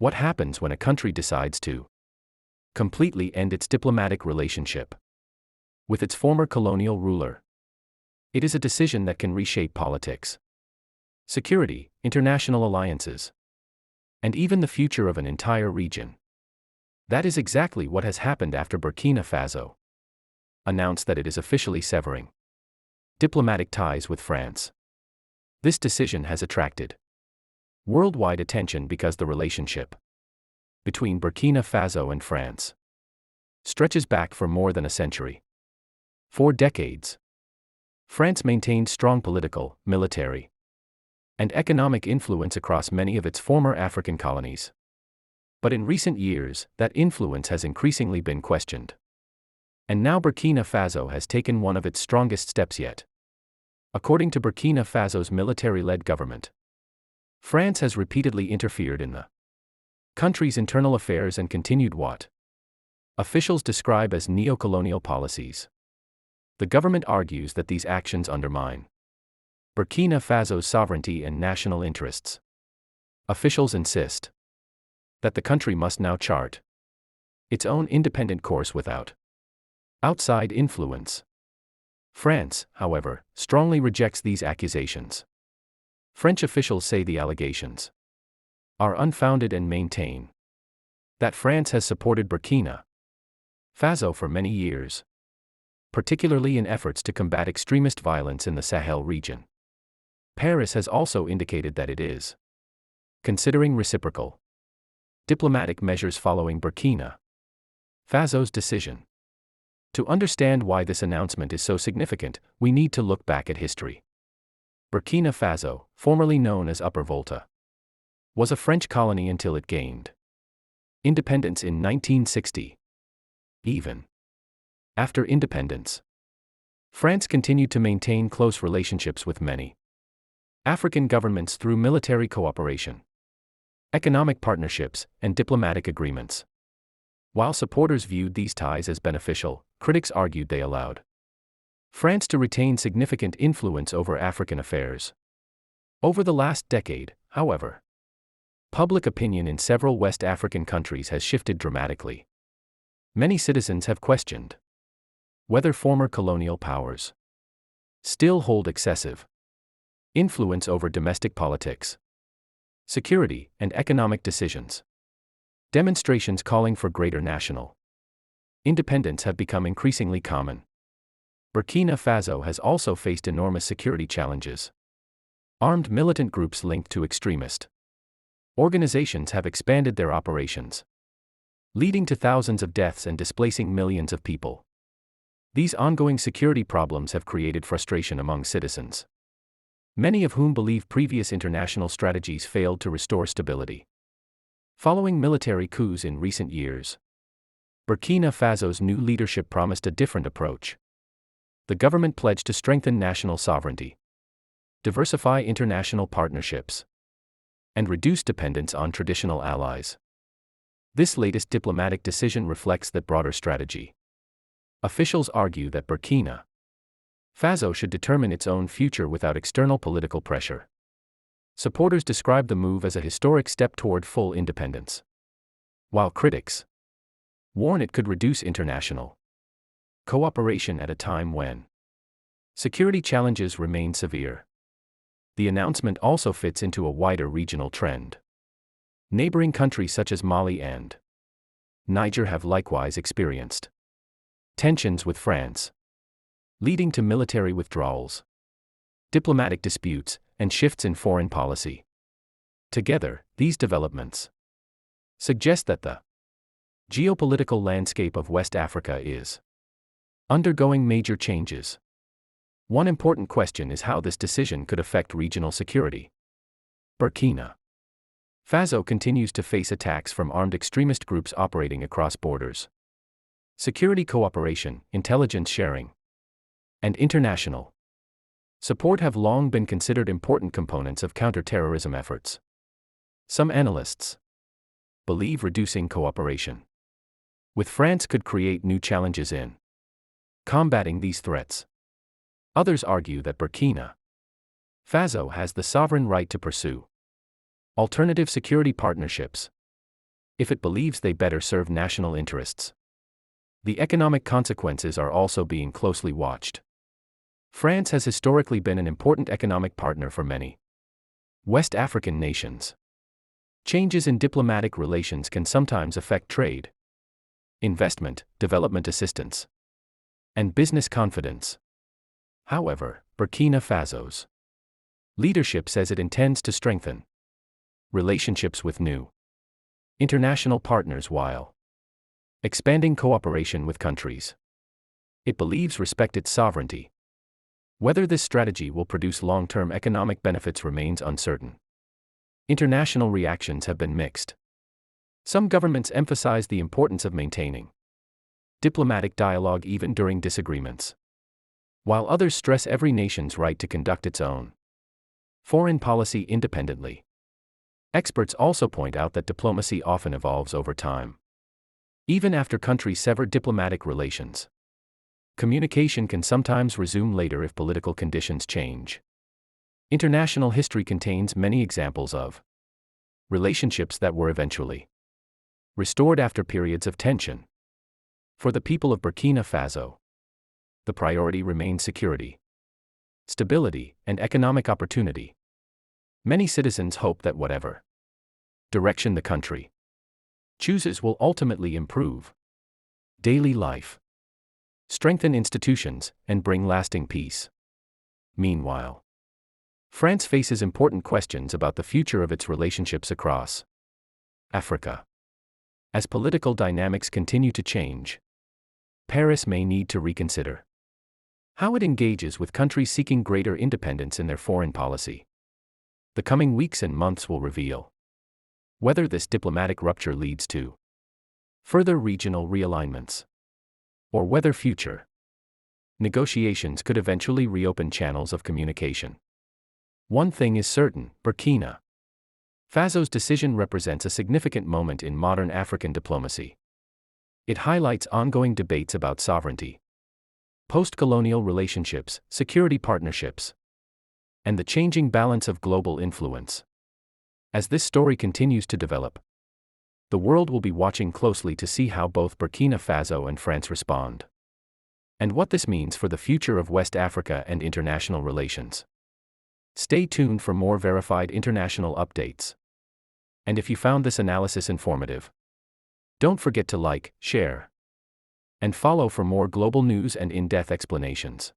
What happens when a country decides to completely end its diplomatic relationship with its former colonial ruler? It is a decision that can reshape politics, security, international alliances, and even the future of an entire region. That is exactly what has happened after Burkina Faso announced that it is officially severing diplomatic ties with France. This decision has attracted worldwide attention because the relationship between Burkina Faso and France stretches back for more than a century. For decades, France maintained strong political, military, and economic influence across many of its former African colonies. But in recent years, that influence has increasingly been questioned. And now Burkina Faso has taken one of its strongest steps yet. According to Burkina Faso's military-led government, France has repeatedly interfered in the country's internal affairs and continued what officials describe as neo-colonial policies. The government argues that these actions undermine Burkina Faso's sovereignty and national interests. Officials insist that the country must now chart its own independent course without outside influence. France, however, strongly rejects these accusations. French officials say the allegations are unfounded and maintain that France has supported Burkina Faso for many years, particularly in efforts to combat extremist violence in the Sahel region. Paris has also indicated that it is considering reciprocal diplomatic measures following Burkina Faso's decision. To understand why this announcement is so significant, we need to look back at history. Burkina Faso, formerly known as Upper Volta, was a French colony until it gained independence in 1960. Even after independence, France continued to maintain close relationships with many African governments through military cooperation, economic partnerships, and diplomatic agreements. While supporters viewed these ties as beneficial, critics argued they allowed France to retain significant influence over African affairs. Over the last decade, however, public opinion in several West African countries has shifted dramatically. Many citizens have questioned whether former colonial powers still hold excessive influence over domestic politics, security, and economic decisions. Demonstrations calling for greater national independence have become increasingly common. Burkina Faso has also faced enormous security challenges. Armed militant groups linked to extremist organizations have expanded their operations, leading to thousands of deaths and displacing millions of people. These ongoing security problems have created frustration among citizens, many of whom believe previous international strategies failed to restore stability. Following military coups in recent years, Burkina Faso's new leadership promised a different approach. The government pledged to strengthen national sovereignty, diversify international partnerships, and reduce dependence on traditional allies. This latest diplomatic decision reflects that broader strategy. Officials argue that Burkina Faso should determine its own future without external political pressure. Supporters describe the move as a historic step toward full independence, while critics warn it could reduce international cooperation at a time when security challenges remain severe. The announcement also fits into a wider regional trend. Neighboring countries such as Mali and Niger have likewise experienced tensions with France, leading to military withdrawals, diplomatic disputes, and shifts in foreign policy. Together, these developments suggest that the geopolitical landscape of West Africa is undergoing major changes. One important question is how this decision could affect regional security. Burkina Faso continues to face attacks from armed extremist groups operating across borders. Security cooperation, intelligence sharing, and international support have long been considered important components of counter-terrorism efforts. Some analysts believe reducing cooperation with France could create new challenges in combating these threats. Others argue that Burkina Faso has the sovereign right to pursue alternative security partnerships, if it believes they better serve national interests. The economic consequences are also being closely watched. France has historically been an important economic partner for many West African nations. Changes in diplomatic relations can sometimes affect trade, investment, development assistance, and business confidence. However, Burkina Faso's leadership says it intends to strengthen relationships with new international partners while expanding cooperation with countries it believes respect its sovereignty. Whether this strategy will produce long-term economic benefits remains uncertain. International reactions have been mixed. Some governments emphasize the importance of maintaining diplomatic dialogue even during disagreements, while others stress every nation's right to conduct its own foreign policy independently. Experts also point out that diplomacy often evolves over time. Even after countries sever diplomatic relations, communication can sometimes resume later if political conditions change. International history contains many examples of relationships that were eventually restored after periods of tension. For the people of Burkina Faso, the priority remains security, stability, and economic opportunity. Many citizens hope that whatever direction the country chooses will ultimately improve daily life, strengthen institutions, and bring lasting peace. Meanwhile, France faces important questions about the future of its relationships across Africa. As political dynamics continue to change, Paris may need to reconsider how it engages with countries seeking greater independence in their foreign policy. The coming weeks and months will reveal whether this diplomatic rupture leads to further regional realignments, or whether future negotiations could eventually reopen channels of communication. One thing is certain: Burkina Faso's decision represents a significant moment in modern African diplomacy. It highlights ongoing debates about sovereignty, post-colonial relationships, security partnerships, and the changing balance of global influence. As this story continues to develop, the world will be watching closely to see how both Burkina Faso and France respond, and what this means for the future of West Africa and international relations. Stay tuned for more verified international updates. And if you found this analysis informative, don't forget to like, share, and follow for more global news and in-depth explanations.